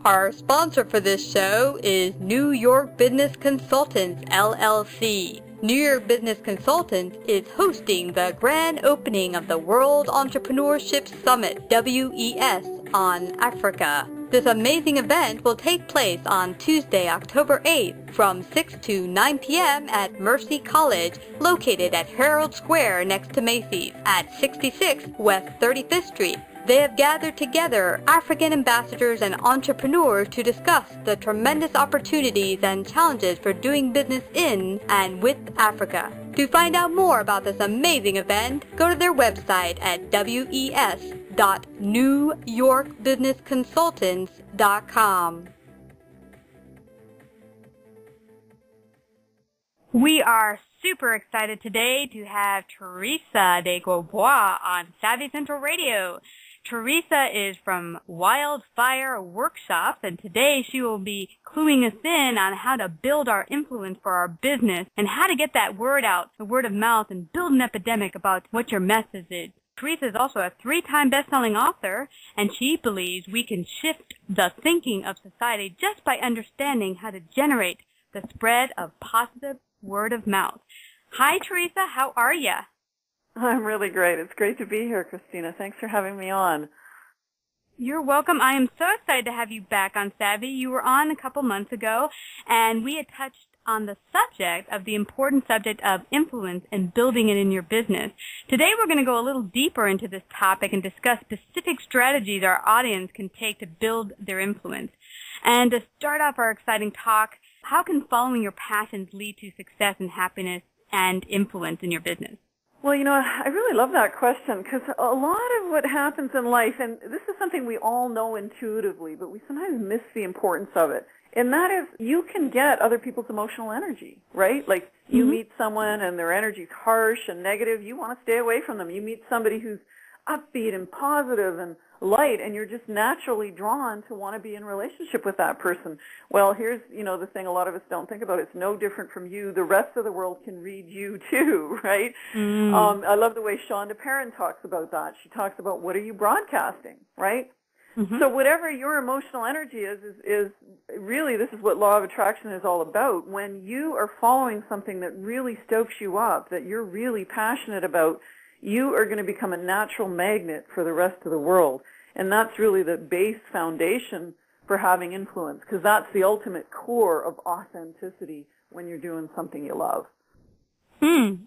Our sponsor for this show is New York Business Consultants, LLC. New York Business Consultants is hosting the grand opening of the World Entrepreneurship Summit, WES, on Africa. This amazing event will take place on Tuesday, October 8th from 6 to 9 p.m. at Mercy College, located at Herald Square next to Macy's at 66 West 35th Street. They have gathered together African ambassadors and entrepreneurs to discuss the tremendous opportunities and challenges for doing business in and with Africa. To find out more about this amazing event, go to their website at wes.newyorkbusinessconsultants.com. We are super excited today to have Teresa de Grosbois on Savvy Central Radio. Teresa is from Wildfire Workshops, and today she will be cluing us in on how to build our influence for our business and how to get that word out, the word of mouth, and build an epidemic about what your message is. Teresa is also a 3-time best-selling author, and she believes we can shift the thinking of society just by understanding how to generate the spread of positive word of mouth. Hi, Teresa. How are you? I'm really great. It's great to be here, Christina. Thanks for having me on. You're welcome. I am so excited to have you back on Savvy. You were on a couple months ago, and we had touched on the subject of the important subject of influence and building it in your business. Today we're going to go a little deeper into this topic and discuss specific strategies our audience can take to build their influence. And to start off our exciting talk, how can following your passions lead to success and happiness and influence in your business? Well, I really love that question because a lot of what happens in life, and this is something we all know intuitively, but we sometimes miss the importance of it, and that is you can get other people's emotional energy, right? Like you meet someone and their energy's harsh and negative, you want to stay away from them. You meet somebody who's upbeat and positive and light, and you're just naturally drawn to want to be in relationship with that person. Well, here's, the thing a lot of us don't think about. It's no different from you. The rest of the world can read you too, right? I love the way Shonda Perrin talks about that. She talks about what are you broadcasting, right? So whatever your emotional energy is really, this is what law of attraction is all about. When you are following something that really stokes you up, that you're really passionate about, you are going to become a natural magnet for the rest of the world. And that's really the base foundation for having influence, because that's the ultimate core of authenticity when you're doing something you love.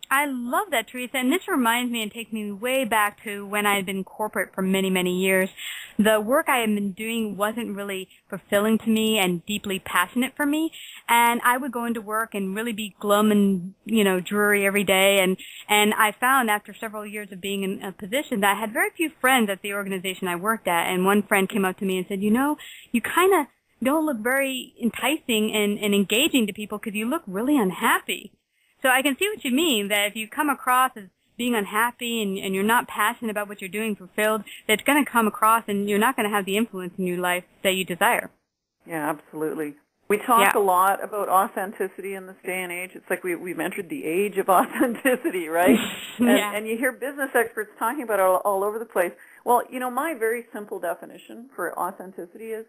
I love that, Teresa, and this reminds me and takes me way back to when I had been corporate for many, many years. The work I had been doing wasn't really fulfilling to me and deeply passionate for me, and I would go into work and really be glum and, dreary every day, and I found after several years of being in a position that I had very few friends at the organization I worked at, and one friend came up to me and said, you kind of don't look very enticing and engaging to people because you look really unhappy. So I can see what you mean, that if you come across as being unhappy and you're not passionate about what you're doing, fulfilled, that it's going to come across and you're not going to have the influence in your life that you desire. Yeah, absolutely. We talk a lot about authenticity in this day and age. It's like we've entered the age of authenticity, right? And you hear business experts talking about it all over the place. Well, my very simple definition for authenticity is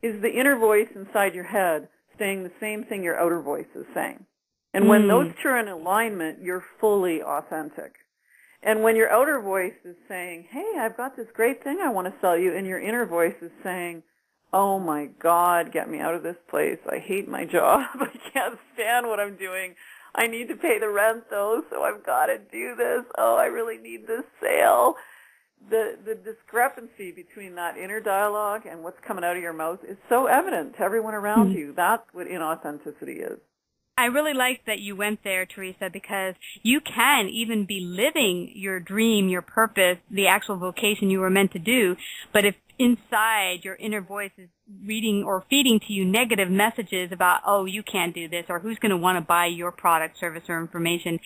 the inner voice inside your head saying the same thing your outer voice is saying. And when those two are in alignment, you're fully authentic. And when your outer voice is saying, hey, I've got this great thing I want to sell you, and your inner voice is saying, oh my God, get me out of this place. I hate my job. I can't stand what I'm doing. I need to pay the rent though, so I've got to do this. Oh, I really need this sale. The discrepancy between that inner dialogue and what's coming out of your mouth is so evident to everyone around you. That's what inauthenticity is. I really like that you went there, Teresa, because you can even be living your dream, your purpose, the actual vocation you were meant to do, but if inside your inner voice is reading or feeding to you negative messages about, oh, you can't do this, or who's going to want to buy your product, service, or information,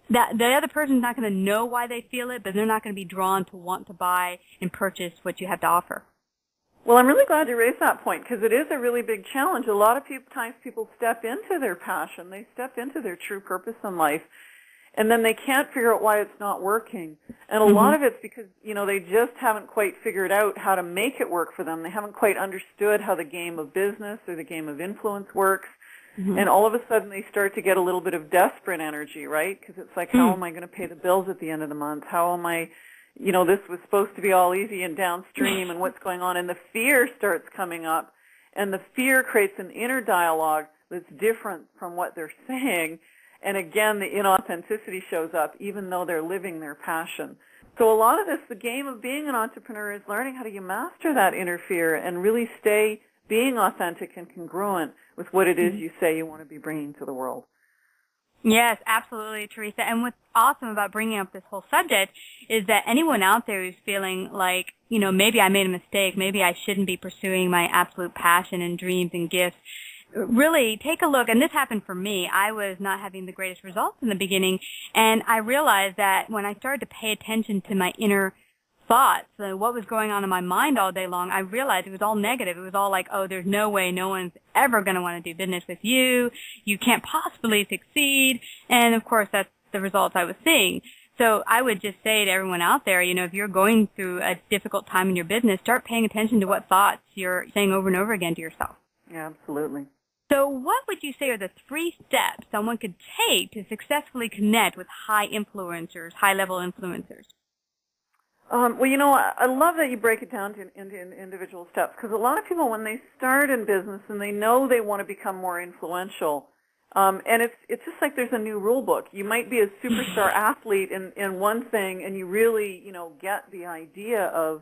that the other person's not going to know why they feel it, but they're not going to be drawn to want to buy and purchase what you have to offer. Well, I'm really glad you raised that point because it is a really big challenge. A lot of times people step into their passion. They step into their true purpose in life. and then they can't figure out why it's not working. And a lot of it's because, they just haven't quite figured out how to make it work for them. They haven't quite understood how the game of business or the game of influence works. And all of a sudden they start to get a little bit of desperate energy, right? Because it's like, how am I going to pay the bills at the end of the month? How am I, this was supposed to be all easy and downstream, and what's going on? And the fear starts coming up, and the fear creates an inner dialogue that's different from what they're saying. And again, the inauthenticity shows up, even though they're living their passion. So a lot of this, the game of being an entrepreneur, is learning how do you master that inner fear and really stay being authentic and congruent with what it is you say you want to be bringing to the world. Yes, absolutely, Teresa. And what's awesome about bringing up this whole subject is that anyone out there who's feeling like, maybe I made a mistake, maybe I shouldn't be pursuing my absolute passion and dreams and gifts, really take a look. And this happened for me. I was not having the greatest results in the beginning, and I realized that when I started to pay attention to my inner thoughts, what was going on in my mind all day long, I realized it was all negative. It was all like, oh, there's no way no one's ever going to want to do business with you. You can't possibly succeed. And, of course, that's the results I was seeing. So I would just say to everyone out there, if you're going through a difficult time in your business, start paying attention to what thoughts you're saying over and over again to yourself. Yeah, absolutely. So what would you say are the 3 steps someone could take to successfully connect with high influencers, high-level influencers? Well, I love that you break it down into individual steps, because a lot of people, when they start in business and they know they want to become more influential, and it's just like there's a new rule book. You might be a superstar athlete in one thing, and you really, get the idea of,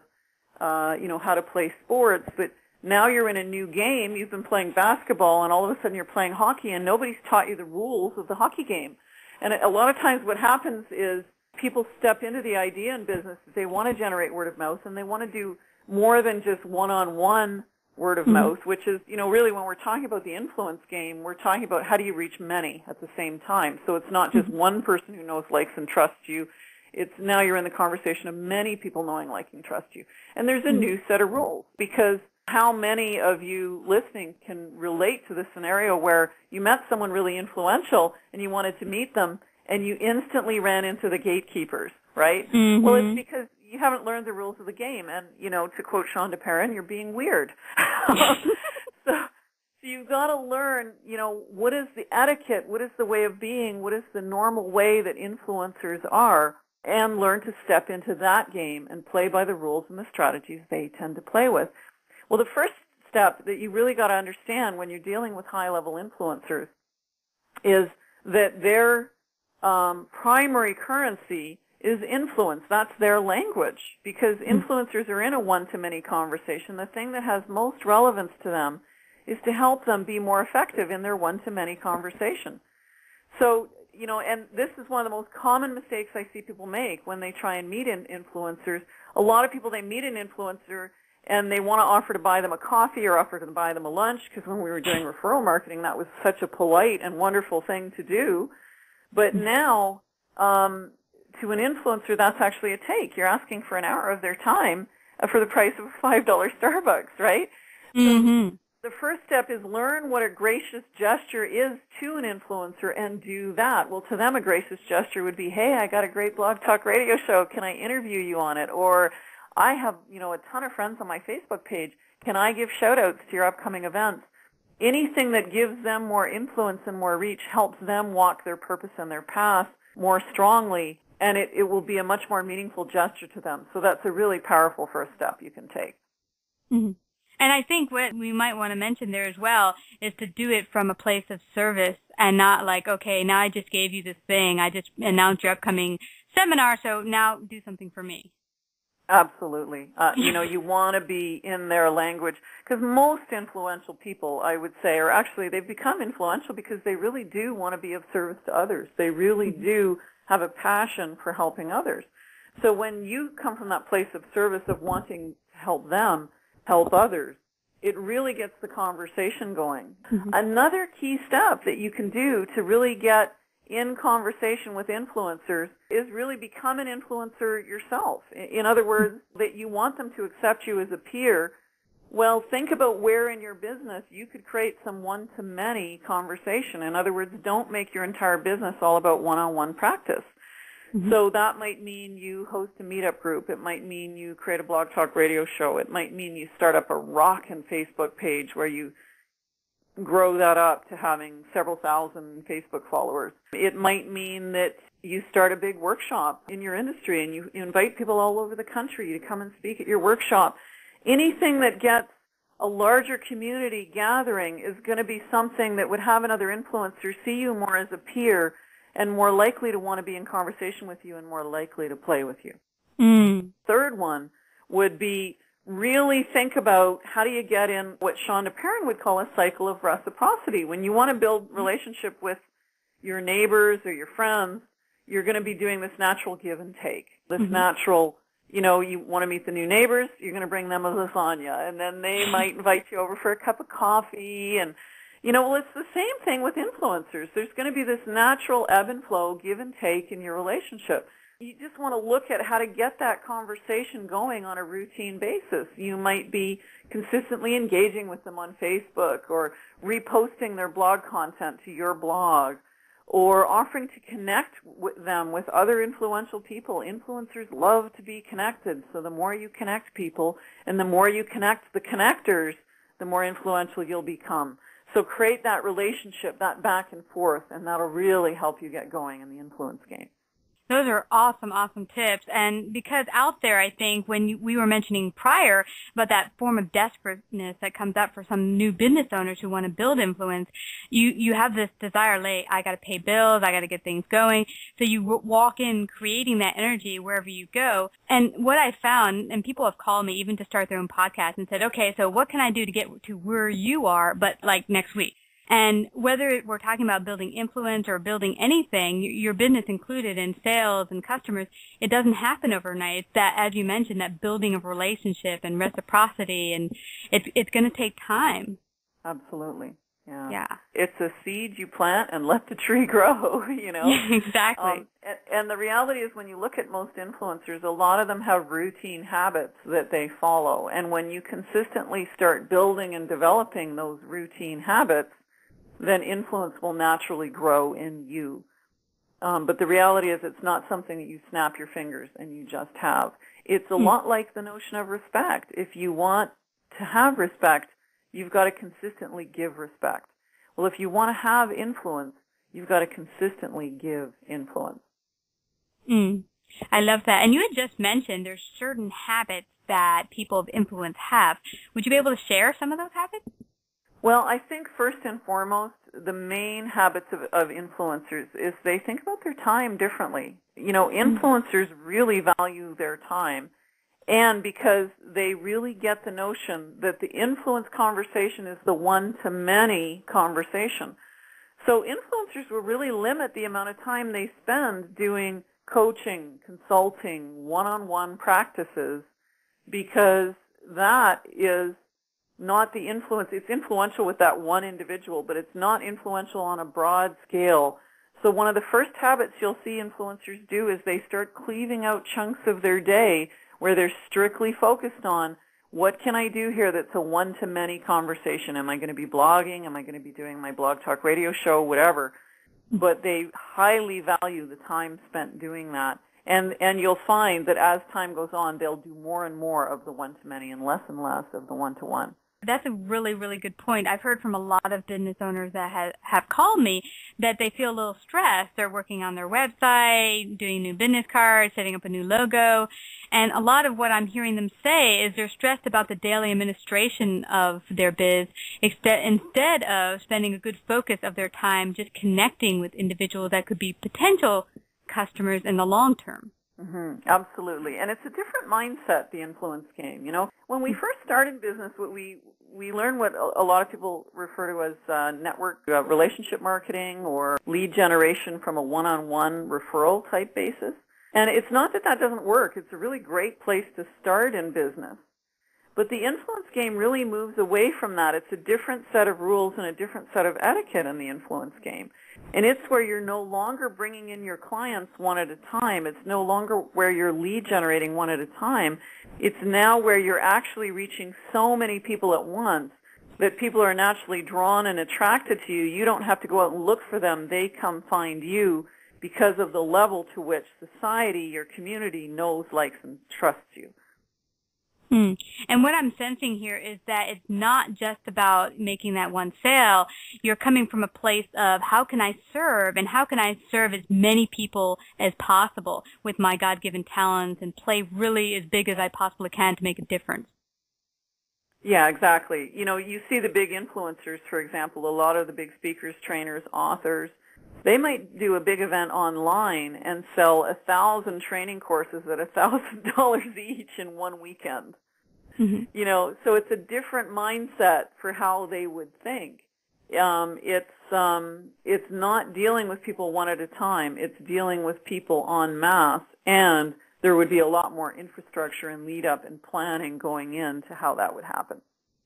how to play sports, but now you're in a new game. You've been playing basketball, and all of a sudden you're playing hockey, and nobody's taught you the rules of the hockey game. And a lot of times what happens is people step into the idea in business that they want to generate word of mouth, and they want to do more than just one-on-one word of mouth, which is, really when we're talking about the influence game, we're talking about how do you reach many at the same time. So it's not just one person who knows, likes, and trusts you. It's now you're in the conversation of many people knowing, liking, trust you. And there's a new set of rules, because how many of you listening can relate to the scenario where you met someone really influential and you wanted to meet them, and you instantly ran into the gatekeepers, right? Well, it's because you haven't learned the rules of the game. And, to quote Shonda Perrin, you're being weird. So you've got to learn, what is the etiquette, what is the way of being, what is the normal way that influencers are, and learn to step into that game and play by the rules and the strategies they tend to play with. Well, the first step that you really got to understand when you're dealing with high-level influencers is that their primary currency is influence. That's their language, because influencers are in a one-to-many conversation. The thing that has most relevance to them is to help them be more effective in their one-to-many conversation. So, and this is one of the most common mistakes I see people make when they try and meet influencers. A lot of people, they meet an influencer and they want to offer to buy them a coffee or offer to buy them a lunch, because when we were doing referral marketing, that was such a polite and wonderful thing to do. But now, to an influencer, that's actually a take. You're asking for an hour of their time for the price of a $5 Starbucks, right? So the first step is learn what a gracious gesture is to an influencer and do that. Well, to them, a gracious gesture would be, hey, I got a great blog talk radio show. Can I interview you on it? Or I have, a ton of friends on my Facebook page. Can I give shout-outs to your upcoming events? Anything that gives them more influence and more reach helps them walk their purpose and their path more strongly, and it will be a much more meaningful gesture to them. So that's a really powerful first step you can take. And I think what we might want to mention there as well is to do it from a place of service and not like, okay, now I just gave you this thing. I just announced your upcoming seminar, so now do something for me. Absolutely. You want to be in their language, because most influential people, I would say, are actually, they've become influential because they really do want to be of service to others. They really do have a passion for helping others. So when you come from that place of service, of wanting to help them help others, it really gets the conversation going. Another key step that you can do to really get in conversation with influencers is really become an influencer yourself. In other words, that you want them to accept you as a peer Well, think about where in your business you could create some one-to-many conversation. In other words, don't make your entire business all about one-on-one practice. Mm-hmm. So that might mean you host a meetup group. It might mean you create a blog talk radio show. It might mean you start up a rockin' Facebook page where you grow that up to having several thousand Facebook followers. It might mean that you start a big workshop in your industry and you invite people all over the country to come and speak at your workshop. Anything that gets a larger community gathering is going to be something that would have another influencer see you more as a peer and more likely to want to be in conversation with you and more likely to play with you. Third one would be really think about how do you get in what Shonda Perrin would call a cycle of reciprocity. When you want to build relationship with your neighbors or your friends, you're going to be doing this natural give and take, this natural, you want to meet the new neighbors, you're going to bring them a lasagna, and then they might invite you over for a cup of coffee. And, well, it's the same thing with influencers. There's going to be this natural ebb and flow, give and take in your relationship. You just want to look at how to get that conversation going on a routine basis. You might be consistently engaging with them on Facebook or reposting their blog content to your blog or offering to connect with them with other influential people. Influencers love to be connected, so the more you connect people and the more you connect the connectors, the more influential you'll become. So create that relationship, that back and forth, and that'll really help you get going in the influence game. Those are awesome, awesome tips. And because out there, I think, when we were mentioning prior about that form of desperateness that comes up for some new business owners who want to build influence, you have this desire, like, I got to pay bills, I got to get things going. So you walk in creating that energy wherever you go. And what I found, and people have called me even to start their own podcast and said, okay, so what can I do to get to where you are, but like next week? And whether we're talking about building influence or building anything, your business included in sales and customers, it doesn't happen overnight. It's that, as you mentioned, that building of relationship and reciprocity, and it's going to take time. Absolutely. Yeah. It's a seed you plant and let the tree grow, Exactly. And the reality is when you look at most influencers, a lot of them have routine habits that they follow. And when you consistently start building and developing those routine habits, then influence will naturally grow in you. But the reality is it's not something that you snap your fingers and you just have. It's a lot like the notion of respect. If you want to have respect, you've got to consistently give respect. Well, if you want to have influence, you've got to consistently give influence. I love that. And you had just mentioned there's certain habits that people of influence have. Would you be able to share some of those habits? Well, I think first and foremost, the main habits of influencers is they think about their time differently. Influencers really value their time, and because they really get the notion that the influence conversation is the one-to-many conversation. So influencers will really limit the amount of time they spend doing coaching, consulting, one-on-one practices, because that is not the influence. It's influential with that one individual, but it's not influential on a broad scale. So one of the first habits you'll see influencers do is they start cleaving out chunks of their day where they're strictly focused on what can I do here that's a one-to-many conversation. Am I going to be blogging? Am I going to be doing my blog talk radio show? Whatever. But they highly value the time spent doing that. And you'll find that as time goes on, they'll do more and more of the one-to-many and less of the one-to-one. That's a really, really good point. I've heard from a lot of business owners that have called me that they feel a little stressed. They're working on their website, doing new business cards, setting up a new logo. And a lot of what I'm hearing them say is they're stressed about the daily administration of their biz instead of spending a good focus of their time just connecting with individuals that could be potential customers in the long term. Absolutely. And it's a different mindset, the influence game. When we first started business, what we learned what a lot of people refer to as network relationship marketing or lead generation from a one-on-one referral type basis. And it's not that doesn't work. It's a really great place to start in business. But the influence game really moves away from that. It's a different set of rules and a different set of etiquette in the influence game. And it's where you're no longer bringing in your clients one at a time. It's no longer where you're lead generating one at a time. It's now where you're actually reaching so many people at once that people are naturally drawn and attracted to you. You don't have to go out and look for them. They come find you because of the level to which society, your community, knows, likes, and trusts you. And what I'm sensing here is that it's not just about making that one sale. You're coming from a place of how can I serve, and how can I serve as many people as possible with my God-given talents and play really as big as I possibly can to make a difference. Yeah, exactly. You know, you see the big influencers, for example, a lot of the big speakers, trainers, authors, they might do a big event online and sell 1,000 training courses at $1,000 each in one weekend. Mm-hmm. You know, so it's a different mindset for how they would think. It's not dealing with people one at a time. It's dealing with people en masse, and there would be a lot more infrastructure and lead up and planning going into how that would happen.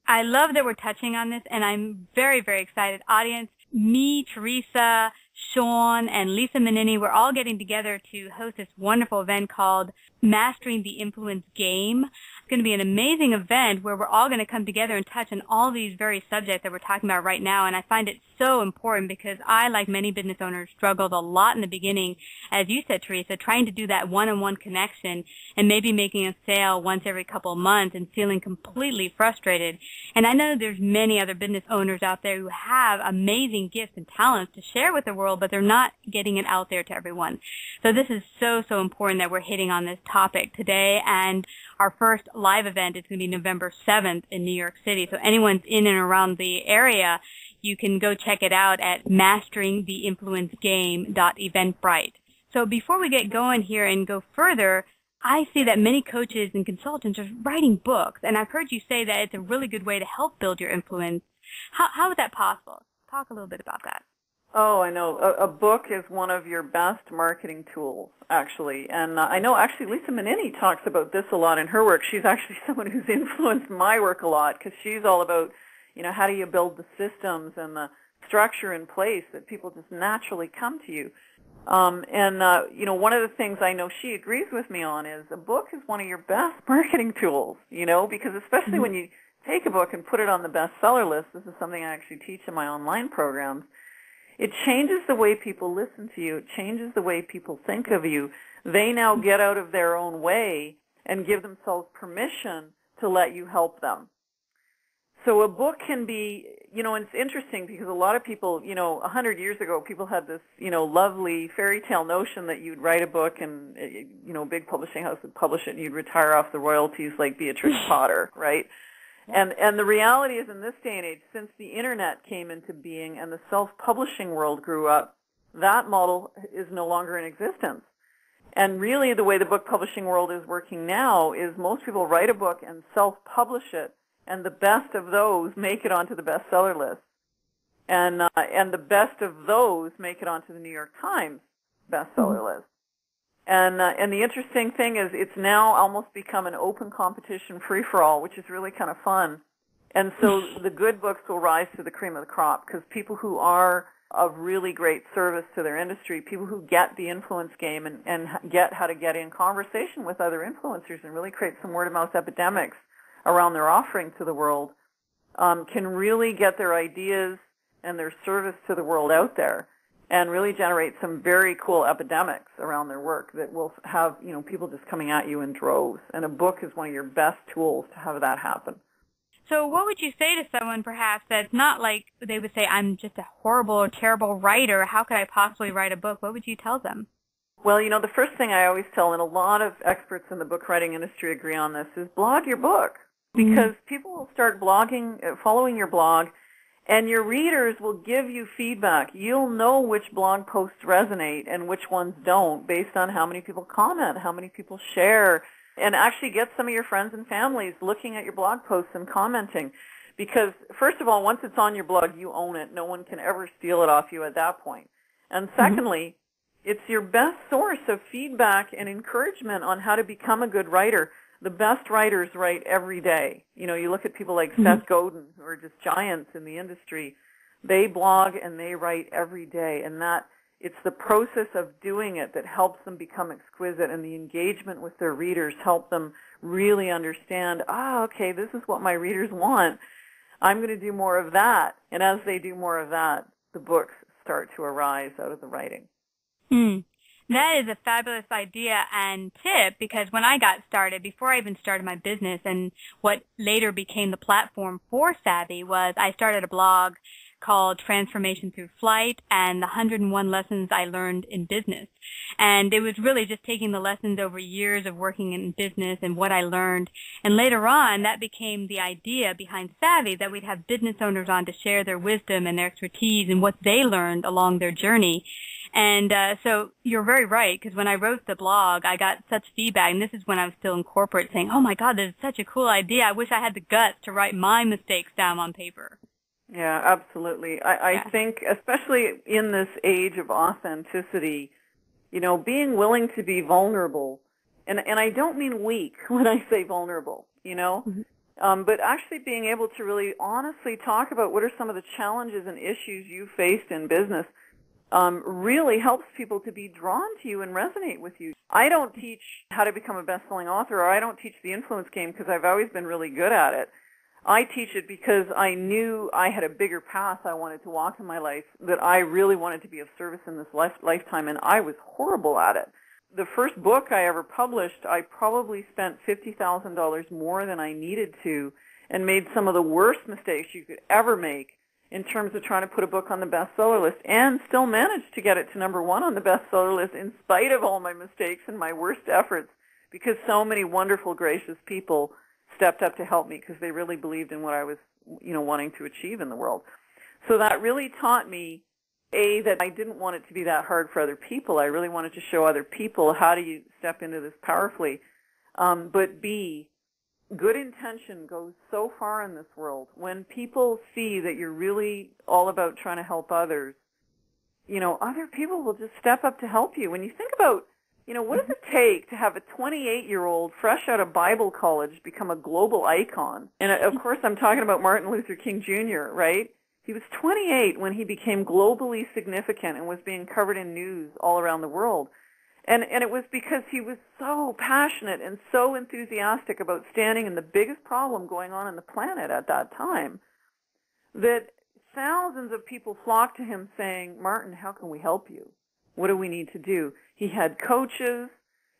I love that we're touching on this, and I'm very, very excited. Audience, me, Teresa, Sean, and Lisa Menini, we're all getting together to host this wonderful event called Mastering the Influence Game. It's going to be an amazing event where we're all going to come together and touch on all these very subjects that we're talking about right now, and I find it so important because I, like many business owners, struggled a lot in the beginning, as you said, Teresa, trying to do that one-on-one connection and maybe making a sale once every couple of months and feeling completely frustrated. And I know there's many other business owners out there who have amazing gifts and talents to share with the world, but they're not getting it out there to everyone. So this is so, so important that we're hitting on this topic today. And our first live event is going to be November 7th in New York City. So anyone's in and around the area, you can go check it out at masteringtheinfluencegame.eventbrite. So before we get going here and go further, I see that many coaches and consultants are writing books, and I've heard you say that it's a really good way to help build your influence. How is that possible? Talk a little bit about that. Oh, I know. A book is one of your best marketing tools, actually. And I know actually Lisa Menini talks about this a lot in her work. She's actually someone who's influenced my work a lot because she's all about, you know, how do you build the systems and the structure in place that people just naturally come to you. You know, one of the things I know she agrees with me on is a book is one of your best marketing tools, you know, because especially when you take a book and put it on the bestseller list, this is something I actually teach in my online programs, it changes the way people listen to you. It changes the way people think of you. They now get out of their own way and give themselves permission to let you help them. So a book can be, you know, and it's interesting because a lot of people, you know, 100 years ago, people had this, you know, lovely fairy tale notion that you'd write a book and, you know, a big publishing house would publish it and you'd retire off the royalties like Beatrix Potter, right? And the reality is in this day and age, since the Internet came into being and the self-publishing world grew up, that model is no longer in existence. And really the way the book publishing world is working now is most people write a book and self-publish it, and the best of those make it onto the bestseller list. And the best of those make it onto the New York Times bestseller list. And the interesting thing is it's now almost become an open competition free-for-all, which is really kind of fun. And so the good books will rise to the cream of the crop because people who are of really great service to their industry, people who get the influence game and get how to get in conversation with other influencers and really create some word-of-mouth epidemics around their offering to the world, can really get their ideas and their service to the world out there and really generate some very cool epidemics around their work that will have, you know, people just coming at you in droves. And a book is one of your best tools to have that happen. So what would you say to someone perhaps that's not like they would say, I'm just a horrible or terrible writer, how could I possibly write a book? What would you tell them? Well, you know, the first thing I always tell, and a lot of experts in the book writing industry agree on this, is blog your book. Because people will start blogging, following your blog, and your readers will give you feedback. You'll know which blog posts resonate and which ones don't based on how many people comment, how many people share, and actually get some of your friends and families looking at your blog posts and commenting. Because, first of all, once it's on your blog, you own it. No one can ever steal it off you at that point. And secondly, it's your best source of feedback and encouragement on how to become a good writer. The best writers write every day. You know, you look at people like Seth Godin, who are just giants in the industry. They blog and they write every day, and it's the process of doing it that helps them become exquisite, and the engagement with their readers help them really understand, okay, this is what my readers want. I'm going to do more of that. And as they do more of that, the books start to arise out of the writing. That is a fabulous idea and tip, because when I got started, before I even started my business, and what later became the platform for Savvy, was I started a blog called Transformation Through Flight and the 101 Lessons I Learned in Business. And it was really just taking the lessons over years of working in business and what I learned. And later on, that became the idea behind Savvy, that we'd have business owners on to share their wisdom and their expertise and what they learned along their journey. And so you're very right, because when I wrote the blog, I got such feedback, and this is when I was still in corporate, saying, oh my God, this is such a cool idea. I wish I had the guts to write my mistakes down on paper. Yeah, absolutely. I think, especially in this age of authenticity, you know, being willing to be vulnerable, and I don't mean weak when I say vulnerable, you know, but actually being able to really honestly talk about what are some of the challenges and issues you faced in business really helps people to be drawn to you and resonate with you. I don't teach how to become a best-selling author, or I don't teach the influence game because I've always been really good at it. I teach it because I knew I had a bigger path I wanted to walk in my life, that I really wanted to be of service in this lifetime, and I was horrible at it. The first book I ever published, I probably spent $50,000 more than I needed to, and made some of the worst mistakes you could ever make in terms of trying to put a book on the bestseller list, and still managed to get it to number 1 on the bestseller list in spite of all my mistakes and my worst efforts, because so many wonderful, gracious people stepped up to help me because they really believed in what I was, you know, wanting to achieve in the world. So that really taught me, A, that I didn't want it to be that hard for other people. I really wanted to show other people how do you step into this powerfully. But B, good intention goes so far in this world. When people see that you're really all about trying to help others, you know, other people will just step up to help you. When you think about, you know, what does it take to have a 28-year-old fresh out of Bible college become a global icon? And of course, I'm talking about Martin Luther King Jr., right? He was 28 when he became globally significant and was being covered in news all around the world. And it was because he was so passionate and so enthusiastic about standing in the biggest problem going on in the planet at that time that thousands of people flocked to him saying, Martin, how can we help you? What do we need to do? He had coaches,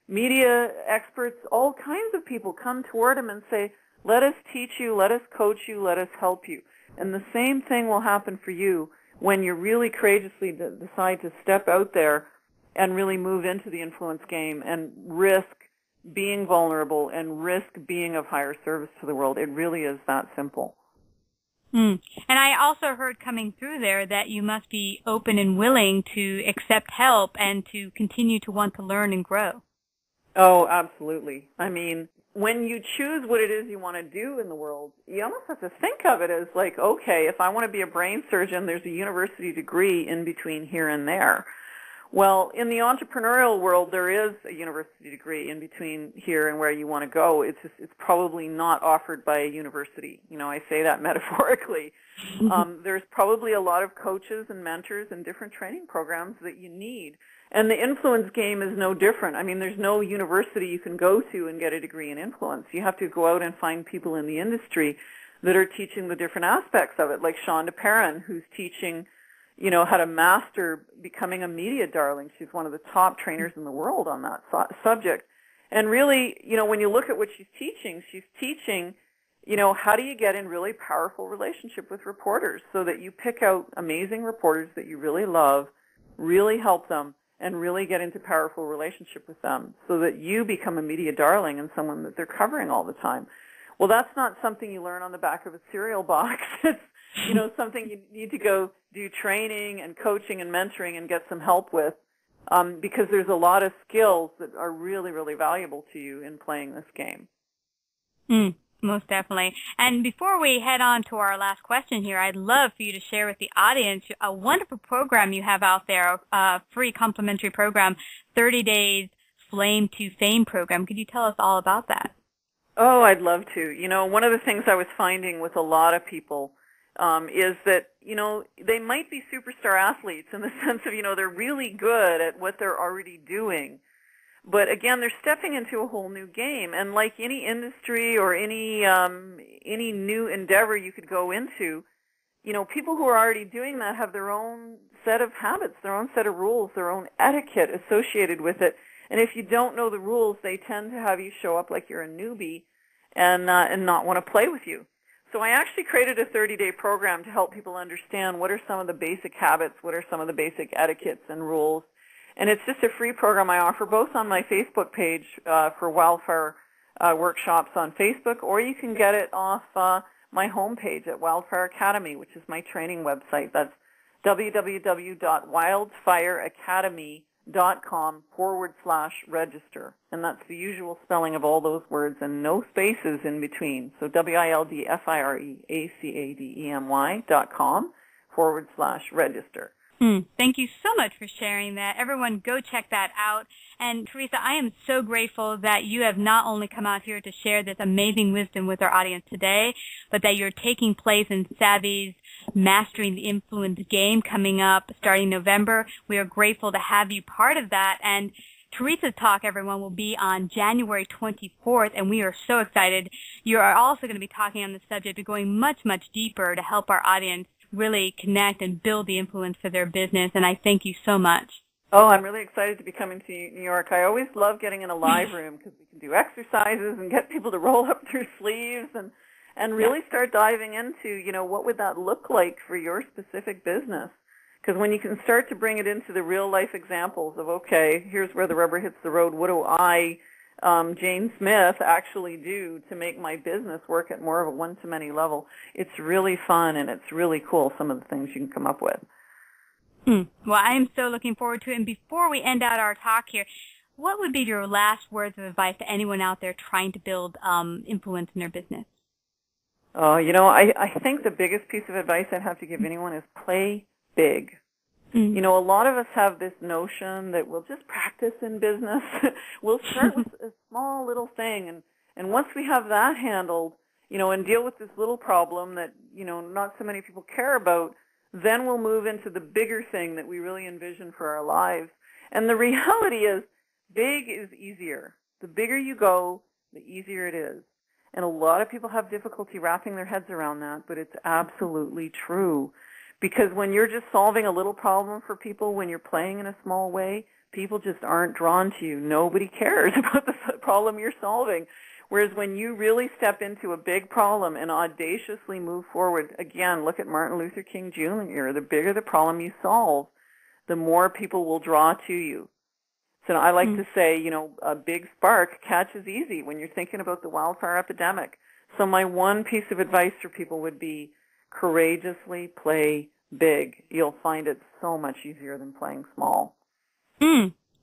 media experts, all kinds of people come toward him and say, let us teach you, let us coach you, let us help you. And the same thing will happen for you when you really courageously decide to step out there and really move into the influence game and risk being vulnerable and risk being of higher service to the world. It really is that simple. And I also heard coming through there that you must be open and willing to accept help and to continue to want to learn and grow. Oh, absolutely. I mean, when you choose what it is you want to do in the world, you almost have to think of it as like, okay, if I want to be a brain surgeon, there's a university degree in between here and there. Well, in the entrepreneurial world, there is a university degree in between here and where you want to go. It's probably not offered by a university. You know, I say that metaphorically. There's probably a lot of coaches and mentors and different training programs that you need. And the influence game is no different. I mean, there's no university you can go to and get a degree in influence. You have to go out and find people in the industry that are teaching the different aspects of it, like Shonda Perrin, who's teaching, you know, how to master becoming a media darling. She's one of the top trainers in the world on that subject. And really, you know, when you look at what she's teaching, you know, how do you get in really powerful relationship with reporters so that you pick out amazing reporters that you really love, really help them, and really get into powerful relationship with them so that you become a media darling and someone that they're covering all the time. Well, that's not something you learn on the back of a cereal box. It's, you know, something you need to go do training and coaching and mentoring and get some help with, because there's a lot of skills that are really, really valuable to you in playing this game. Most definitely. And before we head on to our last question here, I'd love for you to share with the audience a wonderful program you have out there, a free complimentary program, 30 Days Flame to Fame program. Could you tell us all about that? Oh, I'd love to. One of the things I was finding with a lot of people is that, they might be superstar athletes in the sense of, they're really good at what they're already doing. But again, they're stepping into a whole new game. And like any industry or any new endeavor you could go into, people who are already doing that have their own set of habits, their own set of rules, their own etiquette associated with it. And if you don't know the rules, they tend to have you show up like you're a newbie and not want to play with you. So I actually created a 30-day program to help people understand what are some of the basic habits, what are some of the basic etiquettes and rules. And it's just a free program I offer both on my Facebook page for wildfire workshops on Facebook, or you can get it off my homepage at Wildfire Academy, which is my training website. That's www.wildfireacademy.com/register. And that's the usual spelling of all those words and no spaces in between. So wildfireacademy.com/register. Thank you so much for sharing that. Everyone go check that out. And Teresa, I am so grateful that you have not only come out here to share this amazing wisdom with our audience today, but that you're taking place in Savvy's Mastering the Influence game coming up starting November. We are grateful to have you part of that. And Teresa's talk, everyone, will be on January 24th, and we are so excited. You are also going to be talking on the subject of going much, much deeper to help our audience really connect and build the influence for their business, and I thank you so much. Oh, I'm really excited to be coming to New York. I always love getting in a live room because we can do exercises and get people to roll up their sleeves and really start diving into, what would that look like for your specific business? Because when you can start to bring it into the real-life examples of, okay, here's where the rubber hits the road, what do I, Jane Smith, actually do to make my business work at more of a one-to-many level? It's really fun, and it's really cool, some of the things you can come up with. Well, I'm so looking forward to it. And before we end out our talk here, what would be your last words of advice to anyone out there trying to build influence in their business? I think the biggest piece of advice I'd have to give anyone is play big. A lot of us have this notion that we'll just practice in business. We'll start with a small little thing, and once we have that handled, and deal with this little problem that, not so many people care about, then we'll move into the bigger thing that we really envision for our lives. And the reality is, big is easier. The bigger you go, the easier it is. And a lot of people have difficulty wrapping their heads around that, but it's absolutely true. Because when you're just solving a little problem for people, when you're playing in a small way, people just aren't drawn to you. Nobody cares about the problem you're solving. Whereas when you really step into a big problem and audaciously move forward, again, look at Martin Luther King Jr., the bigger the problem you solve, the more people will draw to you. So I like to say, a big spark catches easy when you're thinking about the wildfire epidemic. So my one piece of advice for people would be courageously play big. You'll find it so much easier than playing small.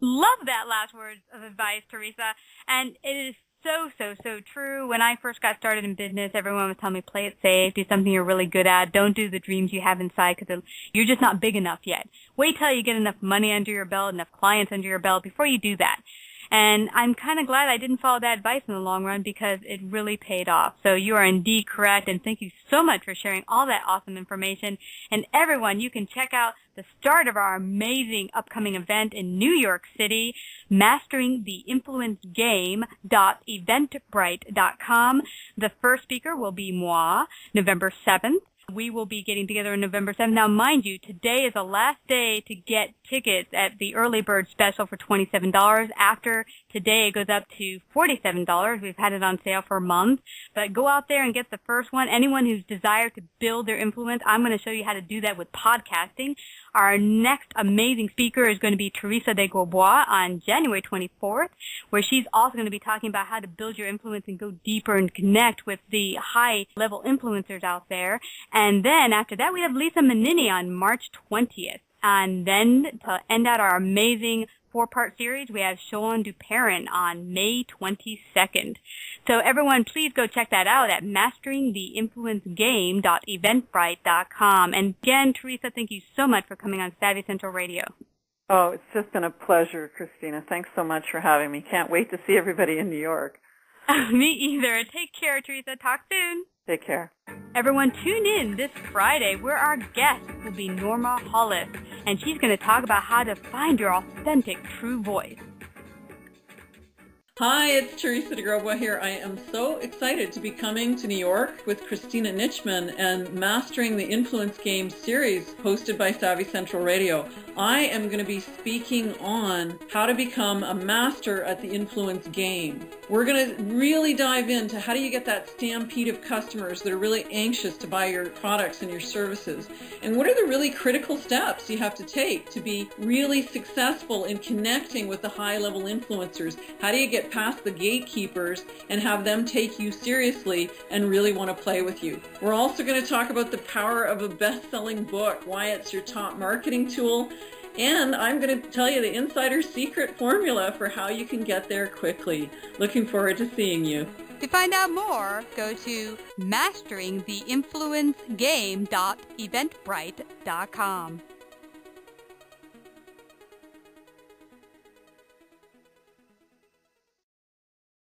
Love that last word of advice, Teresa. And it is so, so, so true. When I first got started in business, everyone was telling me, play it safe, do something you're really good at, don't do the dreams you have inside because you're just not big enough yet. Wait till you get enough money under your belt, enough clients under your belt before you do that. And I'm kind of glad I didn't follow that advice in the long run because it really paid off. So you are indeed correct, and thank you so much for sharing all that awesome information. And everyone, you can check out the start of our amazing upcoming event in New York City, masteringtheinfluencegame.eventbrite.com. The first speaker will be moi, November 7th. We will be getting together on November 7th. Now, mind you, today is the last day to get tickets at the early bird special for $27. After today, it goes up to $47. We've had it on sale for a month. But go out there and get the first one. Anyone who's desired to build their influence, I'm going to show you how to do that with podcasting. Our next amazing speaker is going to be Teresa de Grosbois on January 24th, where she's also going to be talking about how to build your influence and go deeper and connect with the high-level influencers out there. And then after that, we have Lisa Menini on March 20th. And then to end out our amazing 4-part series, we have Sean Duperrin on May 22nd. So everyone, please go check that out at masteringtheinfluencegame.eventbrite.com. And again, Teresa, thank you so much for coming on Savvy Central Radio. Oh, it's just been a pleasure, Christina. Thanks so much for having me. Can't wait to see everybody in New York. Me either. Take care, Teresa. Talk soon. Take care. Everyone, tune in this Friday where our guest will be Norma Hollis, and she's going to talk about how to find your authentic, true voice. Hi, it's Teresa de Grosbois here. I am so excited to be coming to New York with Christina Nitschmann and Mastering the Influence Game series hosted by Savvy Central Radio. I am going to be speaking on how to become a master at the influence game. We're going to really dive into how do you get that stampede of customers that are really anxious to buy your products and your services, and what are the really critical steps you have to take to be really successful in connecting with the high-level influencers. How do you get past the gatekeepers and have them take you seriously and really want to play with you? We're also going to talk about the power of a best-selling book, why it's your top marketing tool, and I'm going to tell you the insider secret formula for how you can get there quickly. Looking forward to seeing you. To find out more, go to masteringtheinfluencegame.eventbrite.com.